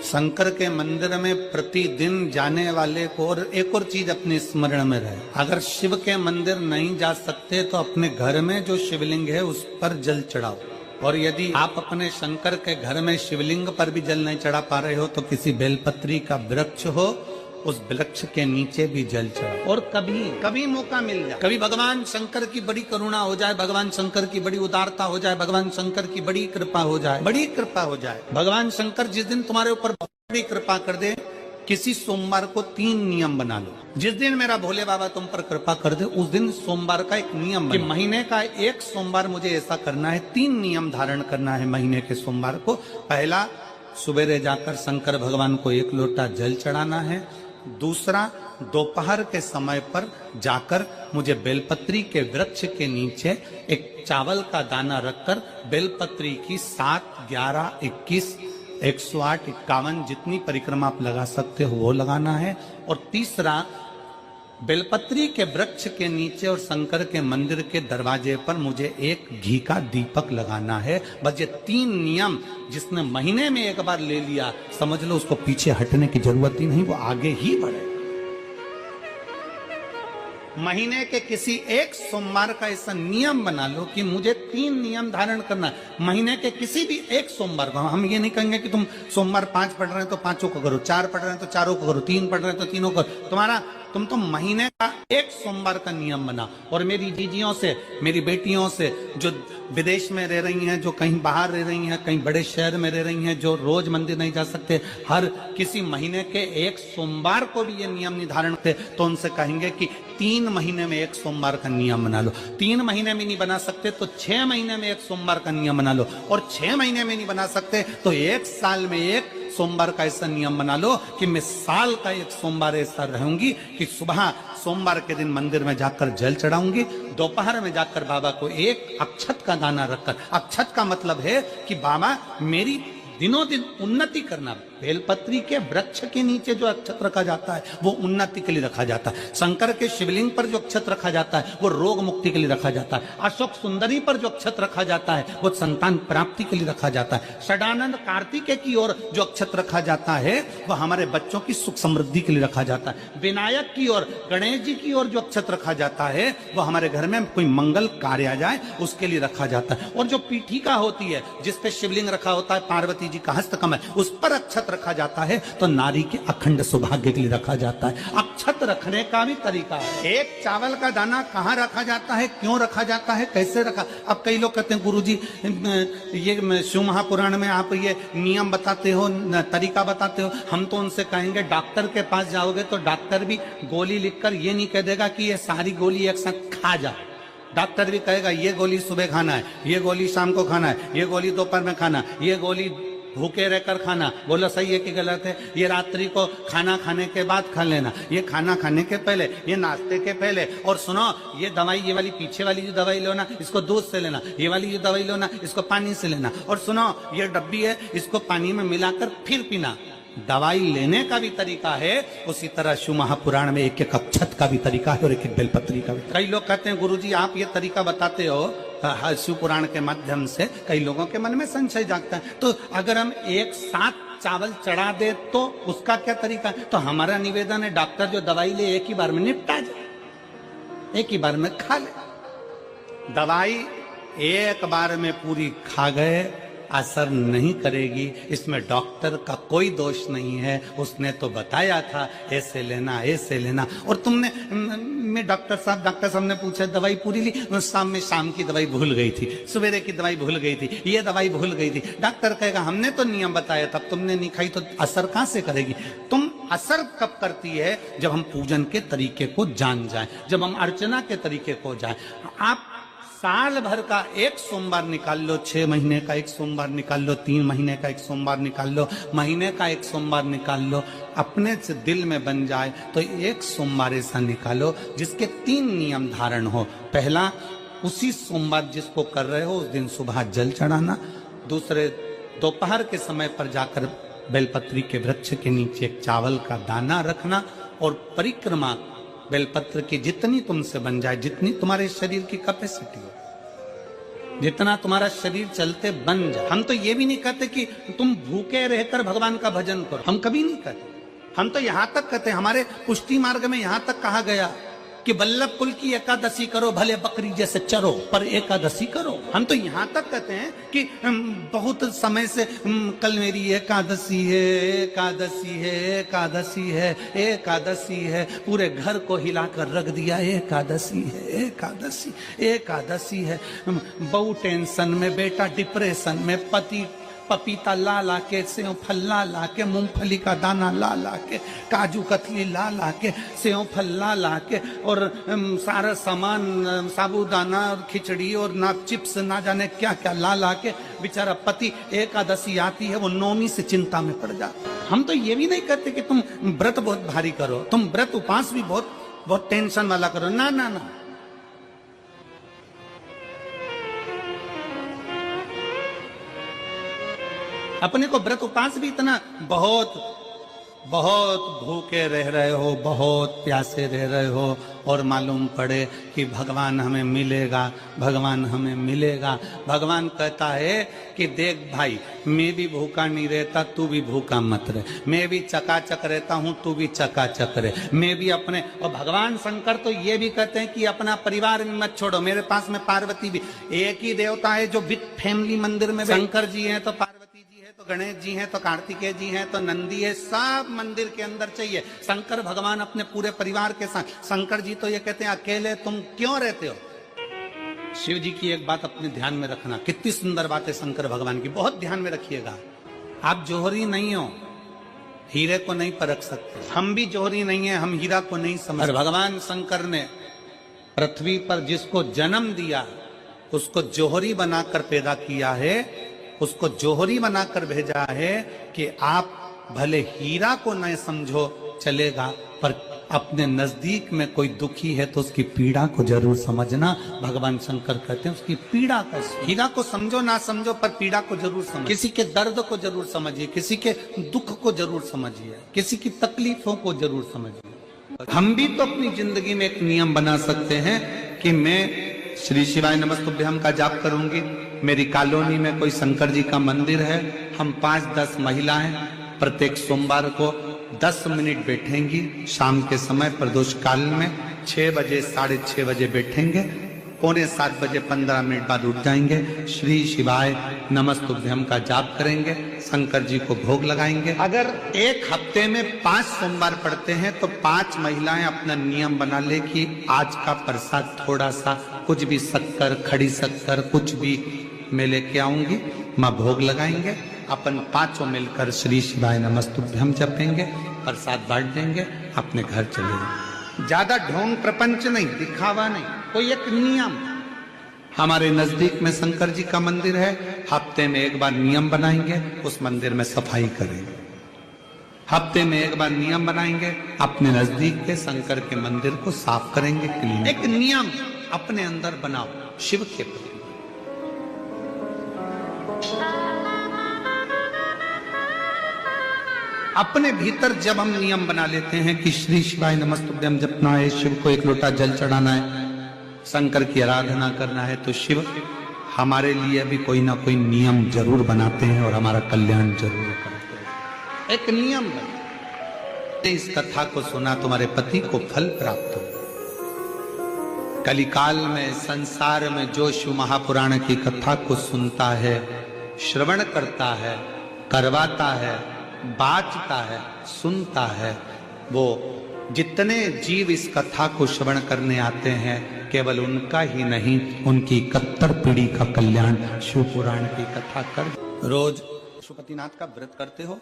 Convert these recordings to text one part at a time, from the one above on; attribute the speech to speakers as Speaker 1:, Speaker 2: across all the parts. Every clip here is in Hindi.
Speaker 1: शंकर के मंदिर में प्रतिदिन जाने वाले को और एक और चीज अपने स्मरण में रहे, अगर शिव के मंदिर नहीं जा सकते तो अपने घर में जो शिवलिंग है उस पर जल चढ़ाओ। और यदि आप अपने शंकर के घर में शिवलिंग पर भी जल नहीं चढ़ा पा रहे हो तो किसी बेलपत्री का वृक्ष हो, उस वृक्ष के नीचे भी जल चढ़ाओ। और कभी कभी मौका मिल जाए, कभी भगवान शंकर की बड़ी करुणा हो जाए, भगवान शंकर की बड़ी उदारता हो जाए, भगवान शंकर की बड़ी कृपा हो जाए, बड़ी कृपा हो जाए, भगवान शंकर जिस दिन तुम्हारे ऊपर बड़ी कृपा कर दे, किसी सोमवार को 3 नियम बना लो। जिस दिन मेरा भोले बाबा तुम पर कृपा कर दे उस दिन सोमवार का एक नियम कि महीने का एक सोमवार मुझे ऐसा करना है, 3 नियम धारण करना है महीने के सोमवार को। पहला, सुबेरे जाकर शंकर भगवान को 1 लोटा जल चढ़ाना है। दूसरा, दोपहर के समय पर जाकर मुझे बेलपत्री के वृक्ष के नीचे एक चावल का दाना रखकर बेलपत्री की 7, 11, 21, 108, 51 जितनी परिक्रमा आप लगा सकते हो वो लगाना है। और तीसरा, बेलपत्री के वृक्ष के नीचे और शंकर के मंदिर के दरवाजे पर मुझे एक घी का दीपक लगाना है। बस ये 3 नियम जिसने महीने में एक बार ले लिया, समझ लो उसको पीछे हटने की जरूरत ही नहीं, वो आगे ही बढ़े। महीने के किसी एक सोमवार का ऐसा नियम बना लो कि मुझे 3 नियम धारण करना है महीने के किसी भी एक सोमवार को। हम ये नहीं कहेंगे कि तुम सोमवार 5 पढ़ रहे हैं तो 5 को करो, 4 पढ़ रहे हैं तो 4 को करो, 3 पढ़ रहे हैं तो 3 को करो। तुम तो महीने का एक सोमवार का नियम बना। और मेरी जीजियों से, मेरी बेटियों से जो विदेश में रह रही हैं, जो कहीं बाहर रह रही हैं, कहीं बड़े शहर में रह रही हैं, जो रोज मंदिर नहीं जा सकते, हर किसी महीने के एक सोमवार को भी ये नियम निर्धारण थे तो उनसे कहेंगे कि 3 महीने में एक सोमवार का नियम बना लो। 3 महीने में नहीं बना सकते तो 6 महीने में एक सोमवार का नियम बना लो। और 6 महीने में नहीं बना सकते तो 1 साल में एक सोमवार का ऐसा नियम बना लो कि मैं साल का एक सोमवार ऐसा रहूंगी कि सुबह सोमवार के दिन मंदिर में जाकर जल चढ़ाऊंगी, दोपहर में जाकर बाबा को एक अक्षत का दाना रखकर, अक्षत का मतलब है कि बाबा मेरी दिनों दिन उन्नति करना। बेलपत्री के वृक्ष के नीचे जो अक्षत रखा जाता है वो उन्नति के लिए रखा जाता है। शंकर के शिवलिंग पर जो अक्षत रखा जाता है वो रोग मुक्ति के लिए रखा जाता है। अशोक सुंदरी पर जो अक्षत रखा जाता है वो संतान प्राप्ति के लिए रखा जाता है। षडानंद कार्तिकेय की ओर जो अक्षत रखा जाता है वो हमारे बच्चों की सुख समृद्धि के लिए रखा जाता है। विनायक की ओर, गणेश जी की ओर जो अक्षत रखा जाता है वो हमारे घर में कोई मंगल कार्य आ जाए उसके लिए रखा जाता है। और जो पीठिका होती है जिसपे शिवलिंग रखा होता है, पार्वती जी का हस्तकमल, उस पर अक्षत रखा जाता है तो नारी के अखंड सौभाग्य के लिए रखा जाता है। अक्षत रखने का भी तरीका है। एक चावल का दाना कहाँ रखा जाता है, क्यों रखा जाता है, कैसे रखा। अब कई लोग कहते हैं गुरुजी ये शिव महापुराण में आप ये नियम बताते हो, तरीका बताते हो। हम तो उनसे कहेंगे डॉक्टर के पास जाओगे तो डॉक्टर भी गोली लिखकर ये नहीं कह देगा कि ये सारी गोली एक साथ खा जा। डॉक्टर भी कहेगा ये गोली सुबह खाना है, ये गोली शाम को खाना है, ये गोली दोपहर में खाना, ये गोली भूखे रहकर खाना। बोलो सही है कि गलत है। ये रात्रि को खाना खाने के बाद खा लेना, ये खाना खाने के पहले, ये नाश्ते के पहले। और सुनो, ये दवाई, ये वाली पीछे वाली जो दवाई लो ना इसको दूध से लेना, ये वाली जो दवाई लो ना इसको पानी से लेना। और सुनो, ये डब्बी है इसको पानी में मिलाकर फिर पीना। दवाई लेने का भी तरीका है, उसी तरह शिव महापुराण में एक एक अक्षत का भी तरीका है और एक एक बेलपत्री का भी। कई लोग कहते हैं गुरुजी आप ये तरीका बताते हो शिव पुराण के माध्यम से, कई लोगों के मन में संशय जागता है तो अगर हम एक साथ चावल चढ़ा दे तो उसका क्या तरीका है। तो हमारा निवेदन है डॉक्टर जो दवाई ले एक ही बार में निपटा जाए, एक ही बार में खा ले। दवाई एक बार में पूरी खा गए असर नहीं करेगी, इसमें डॉक्टर का कोई दोष नहीं है। उसने तो बताया था ऐसे लेना, ऐसे लेना। और तुमने मैं डॉक्टर साहब ने पूछा दवाई पूरी ली, शाम की दवाई भूल गई थी, सवेरे की दवाई भूल गई थी, ये दवाई भूल गई थी। डॉक्टर कहेगा हमने तो नियम बताया तब तुमने नहीं खाई तो असर कहां से करेगी। तुम असर कब करती है जब हम पूजन के तरीके को जान जाए, जब हम अर्चना के तरीके को जाए। आप साल भर का एक सोमवार निकाल लो, 6 महीने का एक सोमवार निकाल लो, 3 महीने का एक सोमवार निकाल लो, महीने का एक सोमवार निकाल लो। अपने से दिल में बन जाए तो एक सोमवार ऐसा निकालो जिसके 3 नियम धारण हो। पहला, उसी सोमवार जिसको कर रहे हो उस दिन सुबह जल चढ़ाना। दूसरे, दोपहर के समय पर जाकर बेलपत्री के वृक्ष के नीचे एक चावल का दाना रखना। और परिक्रमा बेलपत्र की जितनी तुमसे बन जाए, जितनी तुम्हारे शरीर की कैपेसिटी हो, जितना तुम्हारा शरीर चलते बन जाए। हम तो ये भी नहीं कहते कि तुम भूखे रहकर भगवान का भजन करो, हम कभी नहीं कहते। हम तो यहां तक कहते हैं, हमारे पुष्टि मार्ग में यहां तक कहा गया कि वल्लभ कुल की एकादशी करो, भले बकरी जैसे चरो पर एकादशी करो। हम तो यहां तक कहते हैं कि बहुत समय से कल मेरी एकादशी है, एकादशी है, एकादशी है, एकादशी है, पूरे घर को हिलाकर रख दिया, एकादशी है, एकादशी, एकादशी है। बहू टेंशन में, बेटा डिप्रेशन में, पति पपीता ला ला के, सेव फल ला ला के, मूंगफली का दाना ला ला के, काजू कतली ला ला के, सेव फल ला ला के, और सारा सामान साबूदाना और खिचड़ी और ना चिप्स ना जाने क्या क्या ला ला के, बेचारा पति एकादशी आती है वो नौमी से चिंता में पड़ जाता। हम तो ये भी नहीं कहते कि तुम व्रत बहुत भारी करो, तुम व्रत उपास भी बहुत बहुत टेंशन वाला करो, ना ना ना। अपने को व्रत उपास भी इतना बहुत बहुत भूखे रह रहे हो, बहुत प्यासे रह रहे हो, और मालूम पड़े कि भगवान हमें मिलेगा, भगवान हमें मिलेगा। भगवान कहता है कि देख भाई, मैं भी भूखा नहीं रहता, तू भी भूखा मत रहे, मैं भी चकाचक रहता हूँ, तू भी चकाचक रहे, मैं भी अपने। और भगवान शंकर तो ये भी कहते हैं कि अपना परिवार भी मत छोड़ो। मेरे पास में पार्वती भी, एक ही देवता है जो विद फैमिली मंदिर में, शंकर जी हैं तो पार्वती जी है, तो गणेश जी हैं, तो कार्तिकेय जी हैं, तो नंदी है, सब मंदिर के अंदर चाहिए। शंकर भगवान अपने पूरे परिवार के साथ। शंकर जी तो ये कहते हैं अकेले तुम क्यों रहते हो। शिव जी की एक बात अपने ध्यान में रखना, कितनी सुंदर बात है शंकर भगवान की, बहुत ध्यान में रखिएगा। आप जोहरी नहीं हो, हीरे को नहीं परख सकते, हम भी जोहरी नहीं है, हम हीरा को नहीं समझ। भगवान शंकर ने पृथ्वी पर जिसको जन्म दिया उसको जोहरी बनाकर पैदा किया है, उसको जोहरी बनाकर भेजा है कि आप भले हीरा को न समझो चलेगा, पर अपने नजदीक में कोई दुखी है तो उसकी पीड़ा को जरूर समझना। भगवान शंकर कहते हैं उसकी पीड़ा का, हीरा को समझो ना समझो पर पीड़ा को जरूर समझो, किसी के दर्द को जरूर समझिए, किसी के दुख को जरूर समझिए, किसी की तकलीफों को जरूर समझिए। हम भी तो अपनी जिंदगी में एक नियम बना सकते हैं कि मैं श्री शिवाय नमस्तुभ्यम का जाप करूंगी। मेरी कॉलोनी में कोई शंकर जी का मंदिर है, हम 5-10 महिलाएं प्रत्येक सोमवार को 10 मिनट बैठेंगी। शाम के समय प्रदोष काल में 6 बजे 6:30 बजे बैठेंगे, 6:45 बजे 15 मिनट बाद उठ जाएंगे, श्री शिवाय नमस्तुभ्यम का जाप करेंगे, शंकर जी को भोग लगाएंगे। अगर एक हफ्ते में 5 सोमवार पड़ते हैं तो 5 महिलाएं अपना नियम बना ले कि आज का प्रसाद थोड़ा सा, कुछ भी शक्कर, खड़ी शक्कर, कुछ भी मैं लेके आऊंगी, माँ भोग लगाएंगे, अपन 5 मिलकर श्री शिवाय नमस्तुभ्यम जपेंगे, प्रसाद बांट देंगे, अपने घर चले जाएंगे। ज्यादा ढोंग प्रपंच नहीं, दिखावा नहीं, कोई एक नियम। हमारे नजदीक में शंकर जी का मंदिर है, हफ्ते में एक बार नियम बनाएंगे, उस मंदिर में सफाई करेंगे। हफ्ते में एक बार नियम बनाएंगे, अपने नजदीक के शंकर के मंदिर को साफ करेंगे, क्लीन। एक नियम अपने अंदर बनाओ शिव के प्रति। अपने भीतर जब हम नियम बना लेते हैं कि श्री शिवाय नमस्तुभ्यम जपना है, शिव को एक लोटा जल चढ़ाना है, शंकर की आराधना करना है, तो शिव हमारे लिए भी कोई ना कोई नियम जरूर बनाते हैं और हमारा कल्याण जरूर करते हैं। एक नियम बना, इस कथा को सुना, तुम्हारे पति को फल प्राप्त हो। कलिकाल में संसार में जो शिव महापुराण की कथा को सुनता है, श्रवण करता है, करवाता है, बाँचता है, सुनता है, वो जितने जीव इस कथा को श्रवण करने आते हैं, केवल उनका ही नहीं, उनकी 71 पीढ़ी का कल्याण शिव पुराण की कथा कर। रोज पशुपतिनाथ का व्रत करते हो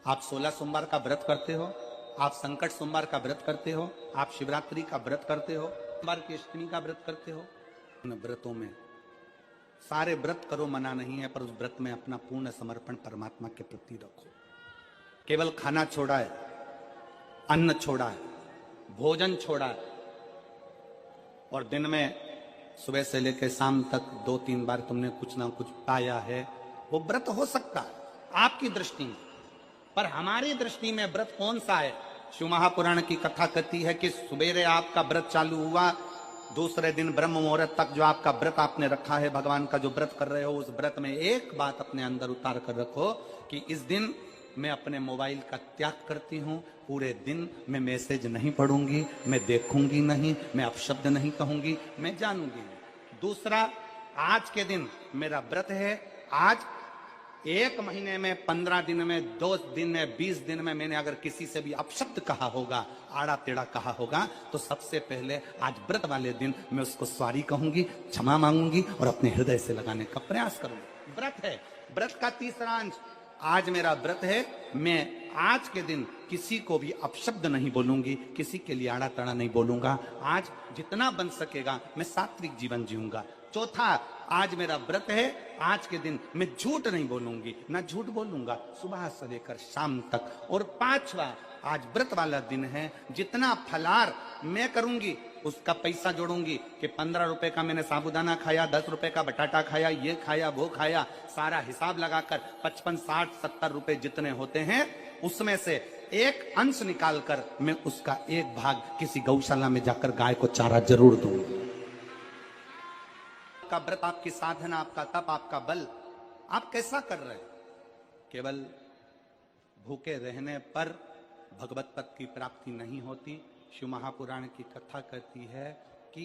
Speaker 1: आप, 16 सोमवार का व्रत करते हो आप, संकट सोमवार का व्रत करते हो आप, शिवरात्रि का व्रत करते हो, सोमवार की अष्टमी का व्रत करते हो। उन व्रतों में सारे व्रत करो, मना नहीं है, पर उस व्रत में अपना पूर्ण समर्पण परमात्मा के प्रति रखो। केवल खाना छोड़ा है, अन्न छोड़ा है, भोजन छोड़ा है, और दिन में सुबह से लेकर शाम तक 2-3 बार तुमने कुछ ना कुछ पाया है, वो व्रत हो सकता है आपकी दृष्टि में, पर हमारी दृष्टि में व्रत कौन सा है। शिव महापुराण की कथा कहती है कि सुबेरे आपका व्रत चालू हुआ, दूसरे दिन ब्रह्म मुहूर्त तक जो आपका व्रत आपने रखा है, भगवान का जो व्रत कर रहे हो, उस व्रत में एक बात अपने अंदर उतार कर रखो कि इस दिन मैं अपने मोबाइल का त्याग करती हूं। पूरे दिन मैं मैसेज नहीं पढ़ूंगी, मैं देखूंगी नहीं, मैं अपशब्द नहीं कहूंगी, मैं जानूंगी। दूसरा, आज के दिन मेरा व्रत है। आज 1 महीने में, 15 दिन में, 2 दिन में, 20 दिन में मैंने अगर किसी से भी अपशब्द कहा होगा, आड़ा टेढ़ा कहा होगा, तो सबसे पहले आज व्रत वाले दिन मैं उसको सॉरी कहूंगी, क्षमा मांगूंगी और अपने हृदय से लगाने का प्रयास करूंगी। व्रत है। व्रत का तीसरा अंश, आज मेरा व्रत है, मैं आज के दिन किसी को भी अपशब्द नहीं बोलूंगी, किसी के लिए आड़ा टेढ़ा नहीं बोलूंगा। आज जितना बन सकेगा मैं सात्विक जीवन जीऊंगा। चौथा, आज मेरा व्रत है, आज के दिन मैं झूठ नहीं बोलूंगी, ना झूठ बोलूंगा सुबह से लेकर शाम तक। और पांचवा, आज व्रत वाला दिन है, जितना फलार मैं करूंगी उसका पैसा जोड़ूंगी कि 15 रुपए का मैंने साबुदाना खाया, 10 रुपए का बटाटा खाया, ये खाया, वो खाया, सारा हिसाब लगाकर 55, 60, 70 रुपए जितने होते हैं उसमें से एक अंश निकालकर मैं उसका एक भाग किसी गौशाला में जाकर गाय को चारा जरूर दूंगी। आपका व्रत, आपकी साधना, आपका तप, आपका बल, आप कैसा कर रहे हैं? केवल भूखे रहने पर भगवत पद की प्राप्ति नहीं होती। शिव महापुराण की कथा कहती है कि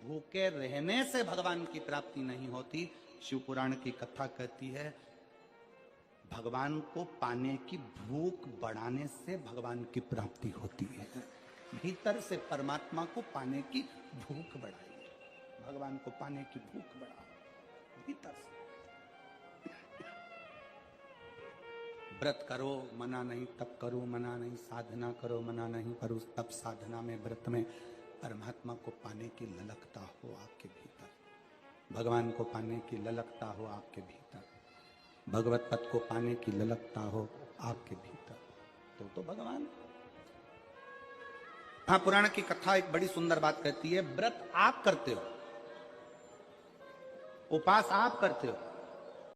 Speaker 1: भूखे रहने से भगवान की प्राप्ति नहीं होती। शिव पुराण की कथा कहती है भगवान को पाने की भूख बढ़ाने से भगवान की प्राप्ति होती है। भीतर से परमात्मा को पाने की भूख बढ़ाइए, भगवान को पाने की भूख बढ़ाओ भीतर से। व्रत करो, मना नहीं, तप करो, मना नहीं, साधना करो, मना नहीं, पर उस तप साधना में, व्रत में परमात्मा को पाने की ललकता हो आपके भीतर, भगवान को पाने की ललकता हो आपके भीतर, भगवत पद को पाने की ललकता हो आपके भीतर, तो भगवान। हाँ, पुराण की कथा एक बड़ी सुंदर बात कहती है, व्रत आप करते हो, उपास आप करते हो,